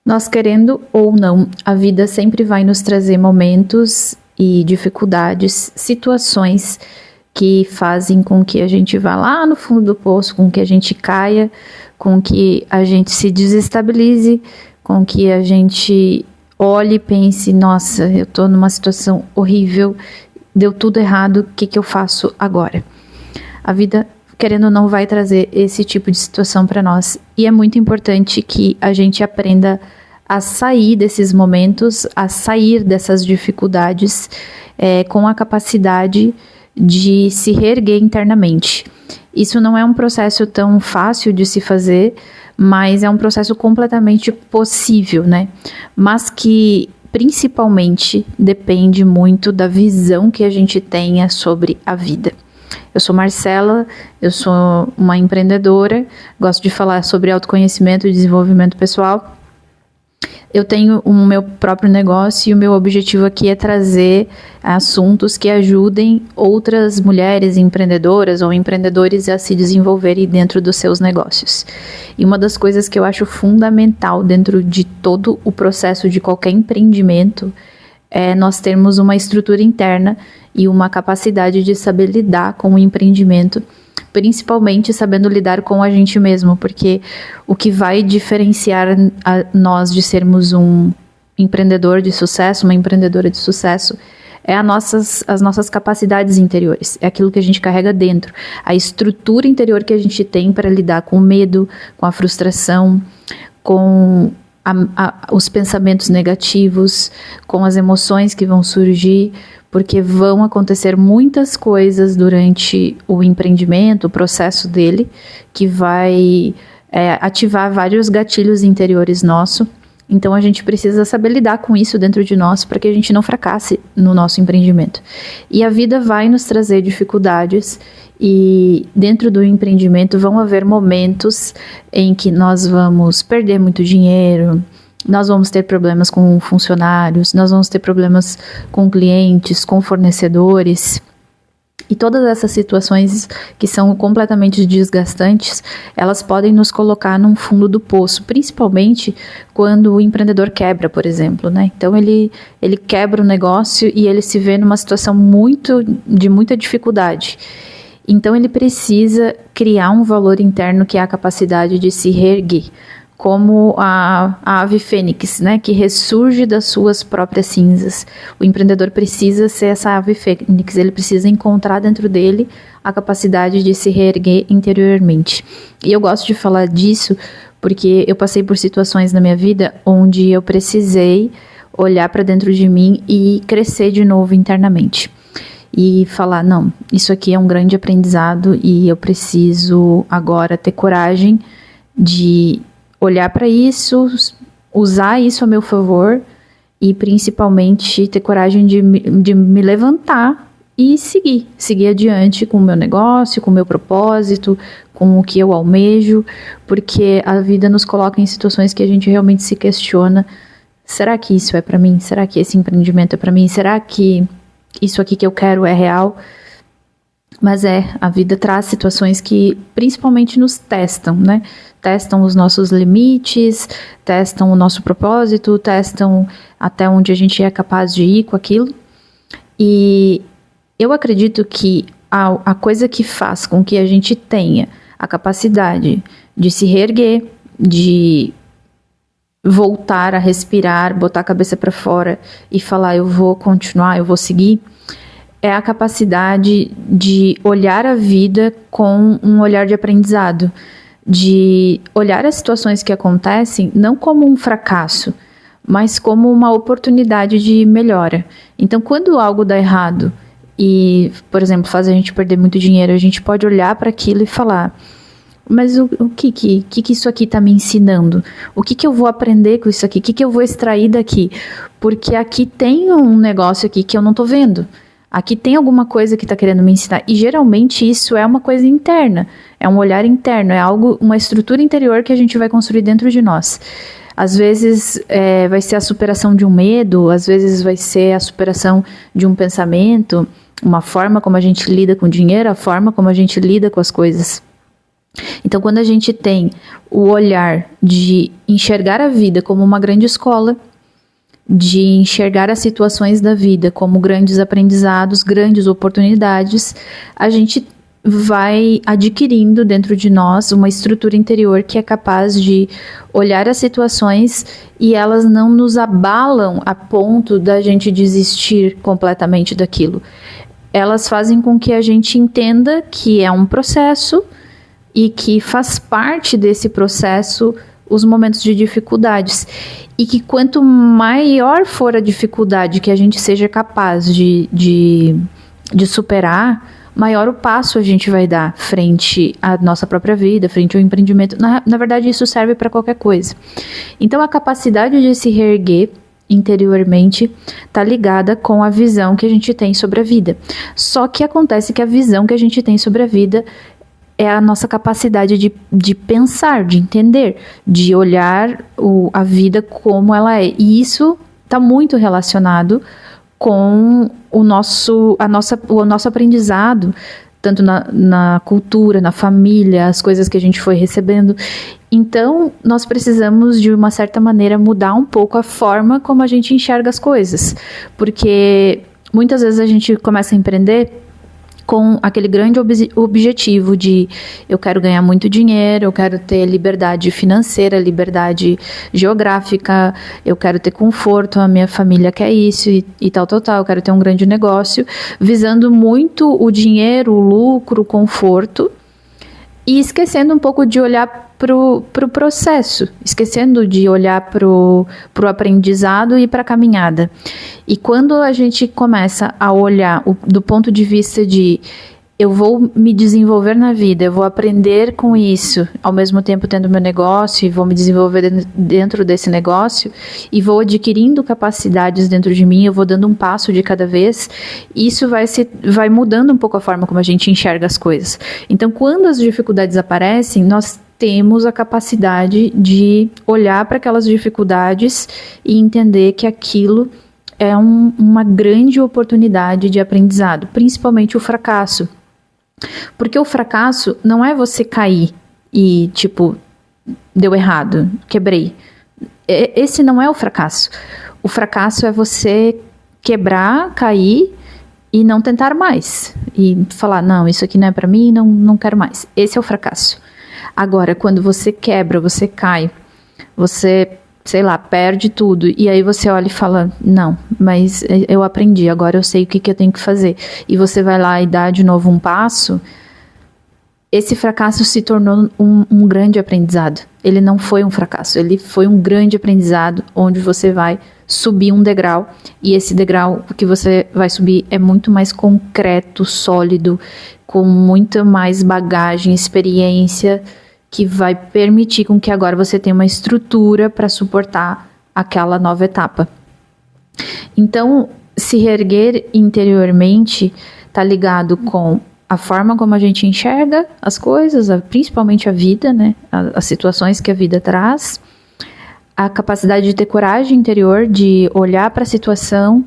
Nós querendo ou não, a vida sempre vai nos trazer momentos e dificuldades, situações que fazem com que a gente vá lá no fundo do poço, com que a gente caia, com que a gente se desestabilize, com que a gente olhe e pense, nossa, eu tô numa situação horrível, deu tudo errado, o que eu faço agora? A vida, querendo ou não, vai trazer esse tipo de situação para nós. E é muito importante que a gente aprenda a sair desses momentos, a sair dessas dificuldades com a capacidade de se reerguer internamente. Isso não é um processo tão fácil de se fazer, mas é um processo completamente possível, né? Mas que principalmente depende muito da visão que a gente tenha sobre a vida. Eu sou Marcela, eu sou uma empreendedora, gosto de falar sobre autoconhecimento e desenvolvimento pessoal. Eu tenho o meu próprio negócio e o meu objetivo aqui é trazer assuntos que ajudem outras mulheres empreendedoras ou empreendedores a se desenvolverem dentro dos seus negócios. E uma das coisas que eu acho fundamental dentro de todo o processo de qualquer empreendimento é nós termos uma estrutura interna e uma capacidade de saber lidar com o empreendimento, principalmente sabendo lidar com a gente mesmo, porque o que vai diferenciar nós de sermos um empreendedor de sucesso, uma empreendedora de sucesso, é as nossas capacidades interiores, é aquilo que a gente carrega dentro, a estrutura interior que a gente tem para lidar com o medo, com a frustração, com os pensamentos negativos, com as emoções que vão surgir, porque vão acontecer muitas coisas durante o empreendimento, o processo dele, que vai ativar vários gatilhos interiores nossos. Então a gente precisa saber lidar com isso dentro de nós para que a gente não fracasse no nosso empreendimento. E a vida vai nos trazer dificuldades e dentro do empreendimento vão haver momentos em que nós vamos perder muito dinheiro, nós vamos ter problemas com funcionários, nós vamos ter problemas com clientes, com fornecedores. E todas essas situações que são completamente desgastantes, elas podem nos colocar num fundo do poço, principalmente quando o empreendedor quebra, por exemplo, né? Então ele quebra o negócio e ele se vê numa situação de muita dificuldade. Então ele precisa criar um valor interno que é a capacidade de se reerguer, como a ave fênix, né, que ressurge das suas próprias cinzas. O empreendedor precisa ser essa ave fênix, ele precisa encontrar dentro dele a capacidade de se reerguer interiormente. E eu gosto de falar disso porque eu passei por situações na minha vida onde eu precisei olhar para dentro de mim e crescer de novo internamente. E falar, não, isso aqui é um grande aprendizado e eu preciso agora ter coragem de olhar para isso, usar isso a meu favor e principalmente ter coragem de me levantar e seguir adiante com o meu negócio, com o meu propósito, com o que eu almejo, porque a vida nos coloca em situações que a gente realmente se questiona, será que isso é para mim? Será que esse empreendimento é para mim? Será que isso aqui que eu quero é real? Mas a vida traz situações que principalmente nos testam, né? Testam os nossos limites, testam o nosso propósito, testam até onde a gente é capaz de ir com aquilo. E eu acredito que a coisa que faz com que a gente tenha a capacidade de se reerguer, de voltar a respirar, botar a cabeça para fora e falar, eu vou continuar, eu vou seguir, é a capacidade de olhar a vida com um olhar de aprendizado, de olhar as situações que acontecem não como um fracasso, mas como uma oportunidade de melhora. Então, quando algo dá errado e, por exemplo, faz a gente perder muito dinheiro, a gente pode olhar para aquilo e falar, mas o que isso aqui está me ensinando? O que eu vou aprender com isso aqui? O que eu vou extrair daqui? Porque aqui tem um negócio aqui que eu não estou vendo. Aqui tem alguma coisa que está querendo me ensinar. E geralmente isso é uma coisa interna. É um olhar interno. É uma estrutura interior que a gente vai construir dentro de nós. Às vezes vai ser a superação de um medo. Às vezes vai ser a superação de um pensamento. Uma forma como a gente lida com o dinheiro. A forma como a gente lida com as coisas. Então, quando a gente tem o olhar de enxergar a vida como uma grande escola, de enxergar as situações da vida como grandes aprendizados, grandes oportunidades, a gente vai adquirindo dentro de nós uma estrutura interior que é capaz de olhar as situações e elas não nos abalam a ponto da gente desistir completamente daquilo. Elas fazem com que a gente entenda que é um processo e que faz parte desse processo os momentos de dificuldades. E que quanto maior for a dificuldade que a gente seja capaz de superar, maior o passo a gente vai dar frente à nossa própria vida, frente ao empreendimento. Na verdade, isso serve para qualquer coisa. Então, a capacidade de se reerguer interiormente está ligada com a visão que a gente tem sobre a vida. Só que acontece que a visão que a gente tem sobre a vida é a nossa capacidade de pensar, de entender, de olhar a vida como ela é. E isso está muito relacionado com o nosso aprendizado, tanto na cultura, na família, as coisas que a gente foi recebendo. Então, nós precisamos, de uma certa maneira, mudar um pouco a forma como a gente enxerga as coisas. Porque muitas vezes a gente começa a empreender com aquele grande objetivo de eu quero ganhar muito dinheiro, eu quero ter liberdade financeira, liberdade geográfica, eu quero ter conforto, a minha família quer isso e tal, eu quero ter um grande negócio, visando muito o dinheiro, o lucro, o conforto, e esquecendo um pouco de olhar pro processo, esquecendo de olhar pro aprendizado e para a caminhada. E quando a gente começa a olhar do ponto de vista de eu vou me desenvolver na vida, eu vou aprender com isso, ao mesmo tempo tendo meu negócio e vou me desenvolver dentro desse negócio e vou adquirindo capacidades dentro de mim, eu vou dando um passo de cada vez, isso vai mudando um pouco a forma como a gente enxerga as coisas. Então, quando as dificuldades aparecem, nós temos a capacidade de olhar para aquelas dificuldades e entender que aquilo é uma grande oportunidade de aprendizado, principalmente o fracasso. Porque o fracasso não é você cair e, tipo, deu errado, quebrei. Esse não é o fracasso. O fracasso é você quebrar, cair e não tentar mais. E falar, não, isso aqui não é pra mim, não quero mais. Esse é o fracasso. Agora, quando você quebra, você cai, você, sei lá, perde tudo, e aí você olha e fala, não, mas eu aprendi, agora eu sei o que eu tenho que fazer, e você vai lá e dá de novo um passo, esse fracasso se tornou um grande aprendizado. Ele não foi um fracasso, ele foi um grande aprendizado, onde você vai subir um degrau, e esse degrau que você vai subir é muito mais concreto, sólido, com muita mais bagagem, experiência, que vai permitir com que agora você tenha uma estrutura para suportar aquela nova etapa. Então, se reerguer interiormente está ligado com a forma como a gente enxerga as coisas, principalmente a vida, né? As situações que a vida traz, a capacidade de ter coragem interior, de olhar para a situação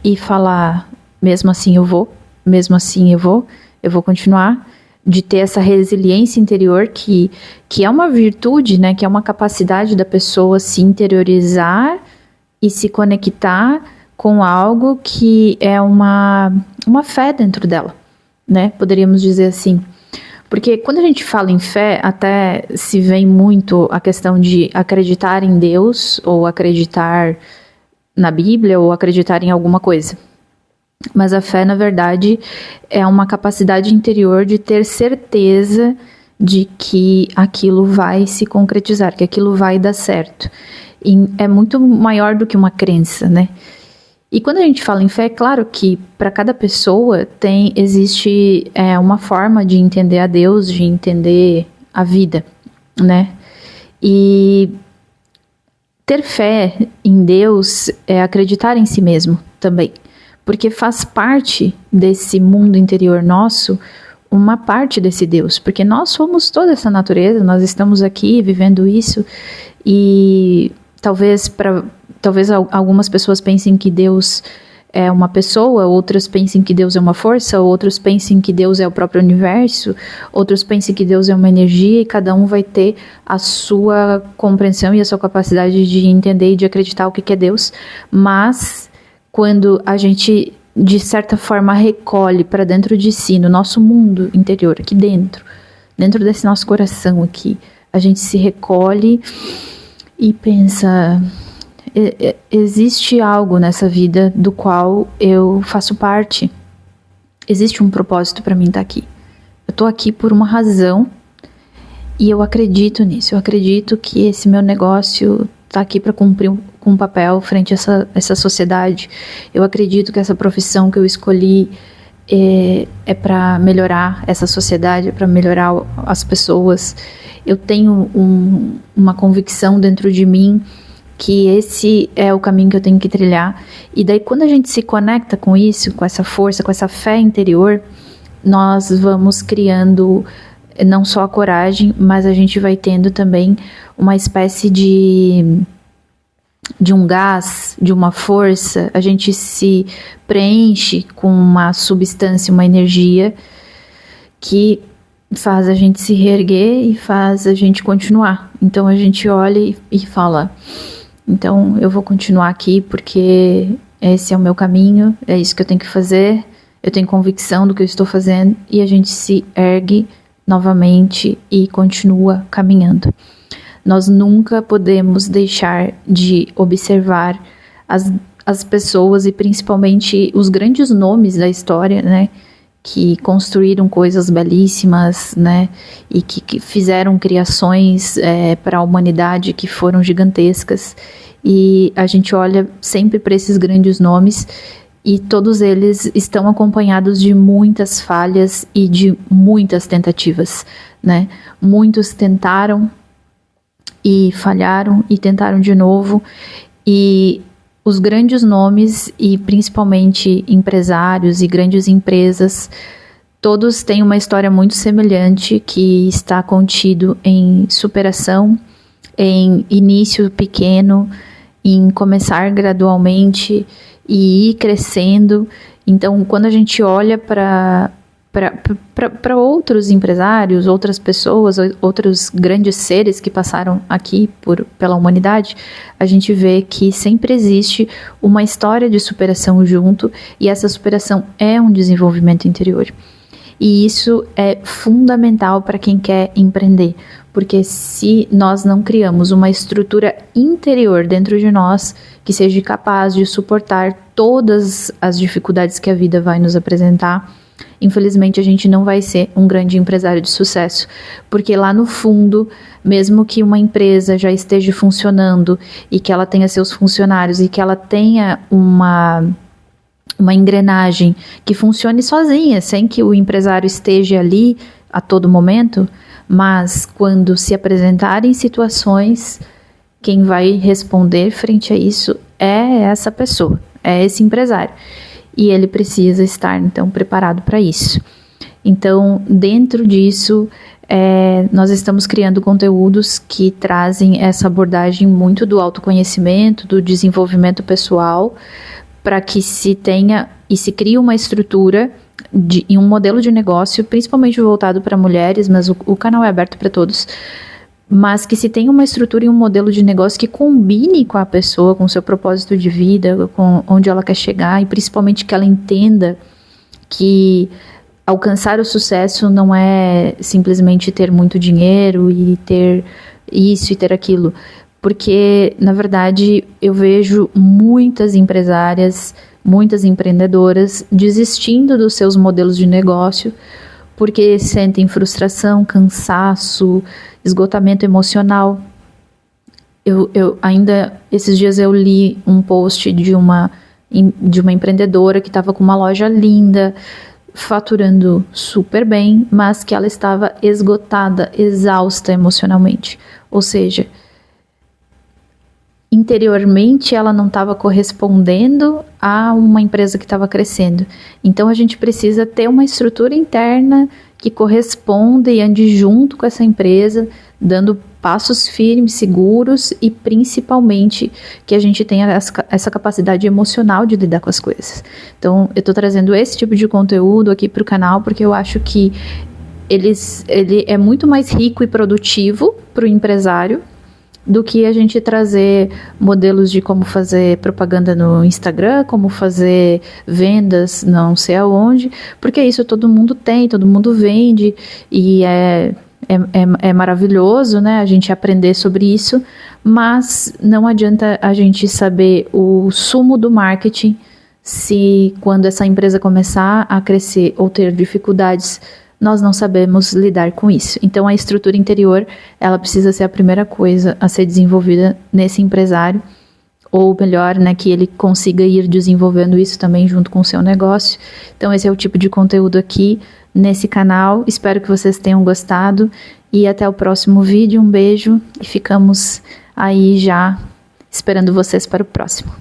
e falar, mesmo assim eu vou continuar, de ter essa resiliência interior que é uma virtude, né, que é uma capacidade da pessoa se interiorizar e se conectar com algo que é uma fé dentro dela, né, poderíamos dizer assim. Porque quando a gente fala em fé, até se vem muito a questão de acreditar em Deus, ou acreditar na Bíblia, ou acreditar em alguma coisa. Mas a fé, na verdade, é uma capacidade interior de ter certeza de que aquilo vai se concretizar, que aquilo vai dar certo. E é muito maior do que uma crença, né? E quando a gente fala em fé, é claro que para cada pessoa existe uma forma de entender a Deus, de entender a vida, né? E ter fé em Deus é acreditar em si mesmo também. Porque faz parte desse mundo interior nosso, uma parte desse Deus. Porque nós somos toda essa natureza, nós estamos aqui vivendo isso. E talvez algumas pessoas pensem que Deus é uma pessoa, outros pensam que Deus é uma força, outros pensam que Deus é o próprio universo, outros pensam que Deus é uma energia, e cada um vai ter a sua compreensão e a sua capacidade de entender e de acreditar o que é Deus. Mas quando a gente, de certa forma, recolhe para dentro de si, no nosso mundo interior, aqui dentro desse nosso coração aqui, a gente se recolhe e pensa, existe algo nessa vida do qual eu faço parte, existe um propósito para mim estar aqui, eu estou aqui por uma razão e eu acredito nisso, eu acredito que esse meu negócio está aqui para cumprir um papel frente a essa sociedade, eu acredito que essa profissão que eu escolhi é para melhorar essa sociedade, é para melhorar as pessoas. Eu tenho uma convicção dentro de mim que esse é o caminho que eu tenho que trilhar. E daí, quando a gente se conecta com isso, com essa força, com essa fé interior, nós vamos criando não só a coragem, mas a gente vai tendo também uma espécie de um gás, de uma força, a gente se preenche com uma substância, uma energia que faz a gente se reerguer e faz a gente continuar. Então a gente olha e fala, então eu vou continuar aqui porque esse é o meu caminho, é isso que eu tenho que fazer, eu tenho convicção do que eu estou fazendo, e a gente se ergue novamente e continua caminhando. Nós nunca podemos deixar de observar as pessoas, e principalmente os grandes nomes da história, né, que construíram coisas belíssimas, né, e que fizeram criações para a humanidade que foram gigantescas. E a gente olha sempre para esses grandes nomes, e todos eles estão acompanhados de muitas falhas e de muitas tentativas, né? Muitos tentaram e falharam e tentaram de novo, e os grandes nomes, e principalmente empresários e grandes empresas, todos têm uma história muito semelhante, que está contido em superação, em início pequeno, em começar gradualmente e ir crescendo. Então, quando a gente olha para outros empresários, outras pessoas, outros grandes seres que passaram aqui pela humanidade, a gente vê que sempre existe uma história de superação junto, e essa superação é um desenvolvimento interior. E isso é fundamental para quem quer empreender, porque se nós não criamos uma estrutura interior dentro de nós que seja capaz de suportar todas as dificuldades que a vida vai nos apresentar, infelizmente a gente não vai ser um grande empresário de sucesso, porque lá no fundo, mesmo que uma empresa já esteja funcionando e que ela tenha seus funcionários e que ela tenha uma engrenagem que funcione sozinha, sem que o empresário esteja ali a todo momento, mas quando se apresentarem situações, quem vai responder frente a isso é essa pessoa, é esse empresário. E ele precisa estar, então, preparado para isso. Então, dentro disso, nós estamos criando conteúdos que trazem essa abordagem muito do autoconhecimento, do desenvolvimento pessoal, para que se tenha e se crie uma estrutura e um modelo de negócio, principalmente voltado para mulheres, mas o canal é aberto para todos, mas que se tenha uma estrutura e um modelo de negócio que combine com a pessoa, com o seu propósito de vida, com onde ela quer chegar, e principalmente que ela entenda que alcançar o sucesso não é simplesmente ter muito dinheiro e ter isso e ter aquilo, porque na verdade eu vejo muitas empresárias, muitas empreendedoras desistindo dos seus modelos de negócio porque sentem frustração, cansaço, esgotamento emocional. Eu ainda, esses dias eu li um post de uma empreendedora que estava com uma loja linda, faturando super bem, mas que ela estava esgotada, exausta emocionalmente. Ou seja, interiormente ela não estava correspondendo a uma empresa que estava crescendo. Então a gente precisa ter uma estrutura interna que corresponda e ande junto com essa empresa, dando passos firmes, seguros e principalmente que a gente tenha essa capacidade emocional de lidar com as coisas. Então, eu tô trazendo esse tipo de conteúdo aqui pro canal porque eu acho que ele é muito mais rico e produtivo pro empresário do que a gente trazer modelos de como fazer propaganda no Instagram, como fazer vendas não sei aonde, porque isso todo mundo tem, todo mundo vende, e é maravilhoso, né, a gente aprender sobre isso, mas não adianta a gente saber o sumo do marketing se quando essa empresa começar a crescer ou ter dificuldades, nós não sabemos lidar com isso. Então, a estrutura interior, ela precisa ser a primeira coisa a ser desenvolvida nesse empresário, ou melhor, né, que ele consiga ir desenvolvendo isso também junto com o seu negócio. Então, esse é o tipo de conteúdo aqui nesse canal. Espero que vocês tenham gostado e até o próximo vídeo. Um beijo e ficamos aí já esperando vocês para o próximo.